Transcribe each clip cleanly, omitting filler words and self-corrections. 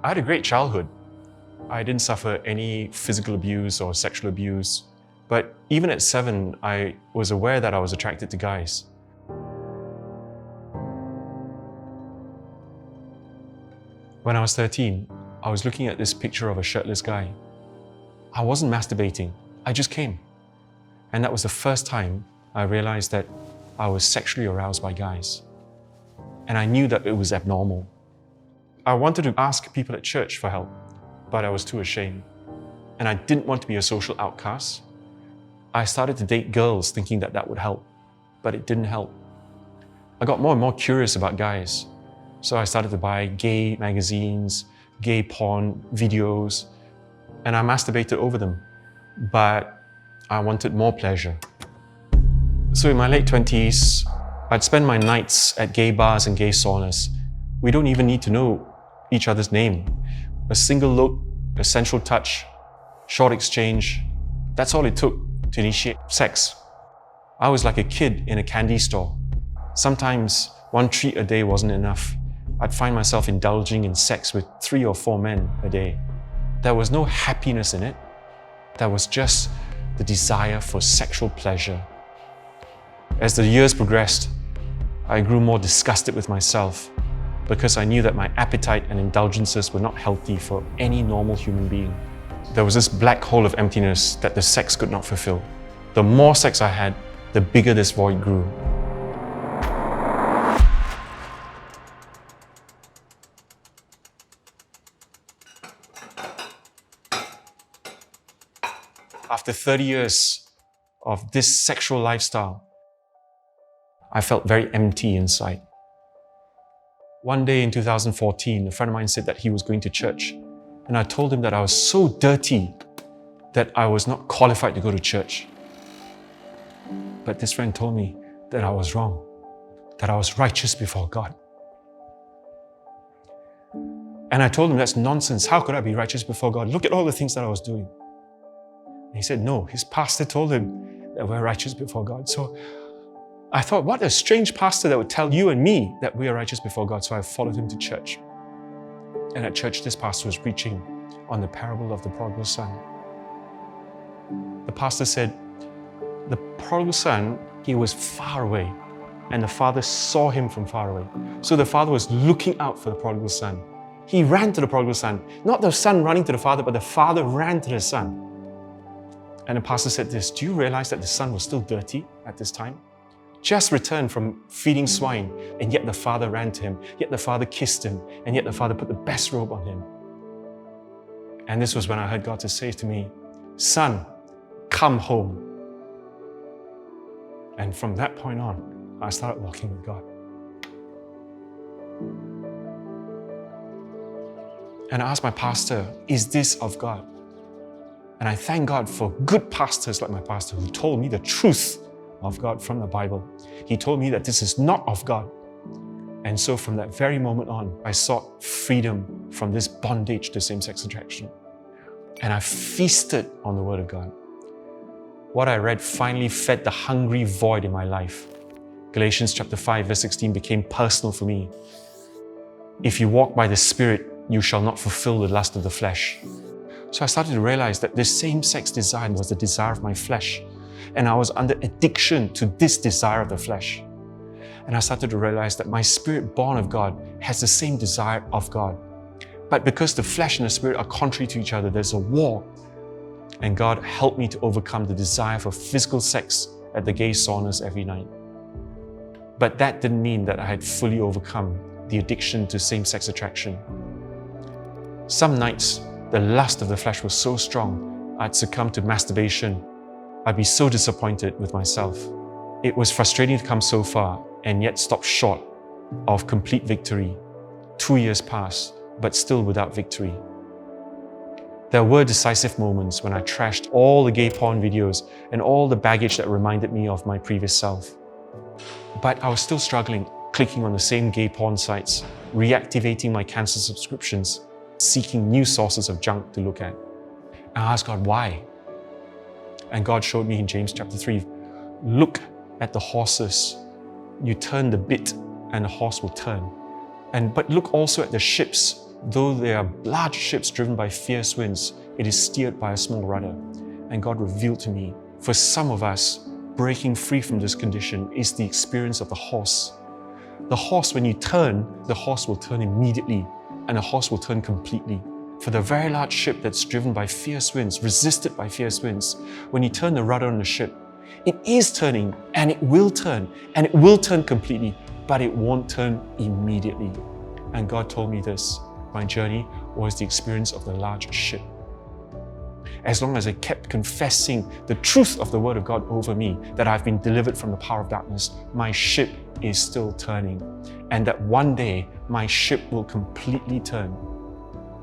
I had a great childhood. I didn't suffer any physical abuse or sexual abuse. But even at 7, I was aware that I was attracted to guys. When I was 13, I was looking at this picture of a shirtless guy. I wasn't masturbating, I just came. And that was the first time I realized that I was sexually aroused by guys. And I knew that it was abnormal. I wanted to ask people at church for help, but I was too ashamed. And I didn't want to be a social outcast. I started to date girls thinking that that would help, but it didn't help. I got more and more curious about guys. So I started to buy gay magazines, gay porn videos, and I masturbated over them. But I wanted more pleasure. So in my late 20s, I'd spend my nights at gay bars and gay saunas. We don't even need to know each other's name. A single look, a sensual touch, short exchange, that's all it took to initiate sex. I was like a kid in a candy store. Sometimes one treat a day wasn't enough. I'd find myself indulging in sex with 3 or 4 men a day. There was no happiness in it. There was just the desire for sexual pleasure. As the years progressed, I grew more disgusted with myself because I knew that my appetite and indulgences were not healthy for any normal human being. There was this black hole of emptiness that the sex could not fulfill. The more sex I had, the bigger this void grew. After 30 years of this sexual lifestyle, I felt very empty inside. One day in 2014, a friend of mine said that he was going to church. And I told him that I was so dirty that I was not qualified to go to church. But this friend told me that I was wrong, that I was righteous before God. And I told him that's nonsense. How could I be righteous before God? Look at all the things that I was doing. And he said, no, his pastor told him that we're righteous before God. So I thought, what a strange pastor that would tell you and me that we are righteous before God. So I followed him to church. And at church, this pastor was preaching on the parable of the prodigal son. The pastor said, the prodigal son, he was far away, and the father saw him from far away. So the father was looking out for the prodigal son. He ran to the prodigal son, not the son running to the father, but the father ran to the son. And the pastor said this, do you realize that the son was still dirty at this time? Just returned from feeding swine, and yet the father ran to him, yet the father kissed him, and yet the father put the best robe on him. And this was when I heard God to say to me, son, come home. And from that point on, I started walking with God. And I asked my pastor, is this of God? And I thank God for good pastors like my pastor who told me the truth of God from the Bible. He told me that this is not of God. And so from that very moment on, I sought freedom from this bondage to same-sex attraction. And I feasted on the Word of God. What I read finally fed the hungry void in my life. Galatians chapter 5, verse 16 became personal for me. If you walk by the Spirit, you shall not fulfill the lust of the flesh. So I started to realize that this same-sex desire was the desire of my flesh. And I was under addiction to this desire of the flesh. And I started to realize that my spirit born of God has the same desire of God. But because the flesh and the spirit are contrary to each other, there's a war. And God helped me to overcome the desire for physical sex at the gay saunas every night. But that didn't mean that I had fully overcome the addiction to same-sex attraction. Some nights, the lust of the flesh was so strong, I'd succumb to masturbation. I'd be so disappointed with myself. It was frustrating to come so far and yet stop short of complete victory. 2 years passed, but still without victory. There were decisive moments when I trashed all the gay porn videos and all the baggage that reminded me of my previous self. But I was still struggling, clicking on the same gay porn sites, reactivating my cancer subscriptions, seeking new sources of junk to look at. And I asked God, why? And God showed me in James chapter 3, look at the horses. You turn the bit and the horse will turn. But look also at the ships. though there are large ships driven by fierce winds, it is steered by a small rudder. And God revealed to me, for some of us, breaking free from this condition is the experience of the horse. The horse, when you turn, the horse will turn immediately, and the horse will turn completely. For the very large ship that's driven by fierce winds, resisted by fierce winds, when you turn the rudder on the ship, it is turning, and it will turn completely, but it won't turn immediately. And God told me this. My journey was the experience of the large ship. As long as I kept confessing the truth of the Word of God over me, that I've been delivered from the power of darkness, my ship is still turning. And that one day, my ship will completely turn.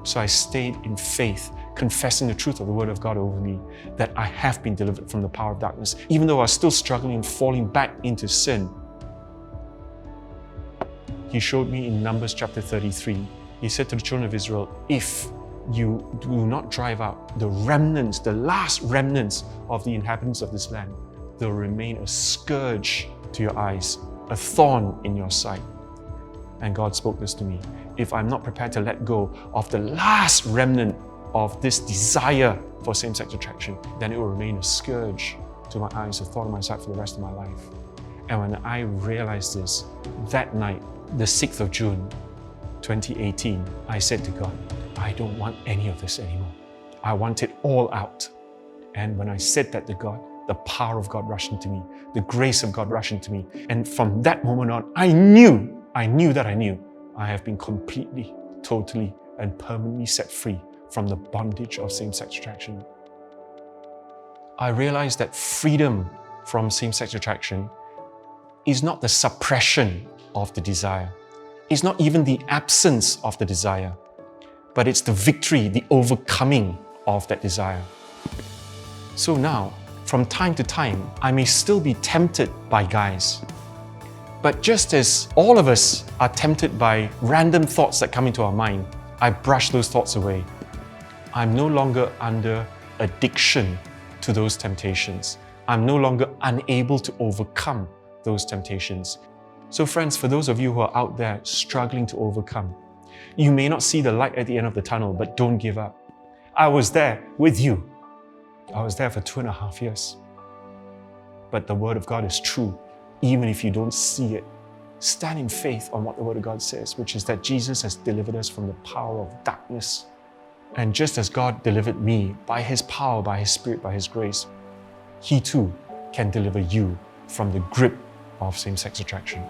So I stayed in faith, confessing the truth of the Word of God over me, that I have been delivered from the power of darkness, even though I was still struggling and falling back into sin. He showed me in Numbers chapter 33. He said to the children of Israel, if you do not drive out the remnants, the last remnants of the inhabitants of this land, they'll remain a scourge to your eyes, a thorn in your sight. And God spoke this to me. If I'm not prepared to let go of the last remnant of this desire for same-sex attraction, then it will remain a scourge to my eyes, a thorn in my sight for the rest of my life. And when I realized this, that night, the 6th of June, 2018, I said to God, I don't want any of this anymore. I want it all out. And when I said that to God, the power of God rushed into me, the grace of God rushed into me. And from that moment on, I knew I have been completely, totally, and permanently set free from the bondage of same-sex attraction. I realized that freedom from same-sex attraction is not the suppression of the desire. It's not even the absence of the desire, but it's the victory, the overcoming of that desire. So now, from time to time, I may still be tempted by guys. But just as all of us are tempted by random thoughts that come into our mind, I brush those thoughts away. I'm no longer under addiction to those temptations. I'm no longer unable to overcome those temptations. So friends, for those of you who are out there struggling to overcome, you may not see the light at the end of the tunnel, but don't give up. I was there with you. I was there for 2.5 years. But the Word of God is true, even if you don't see it. Stand in faith on what the Word of God says, which is that Jesus has delivered us from the power of darkness. And just as God delivered me by His power, by His Spirit, by His grace, He too can deliver you from the grip of same-sex attraction.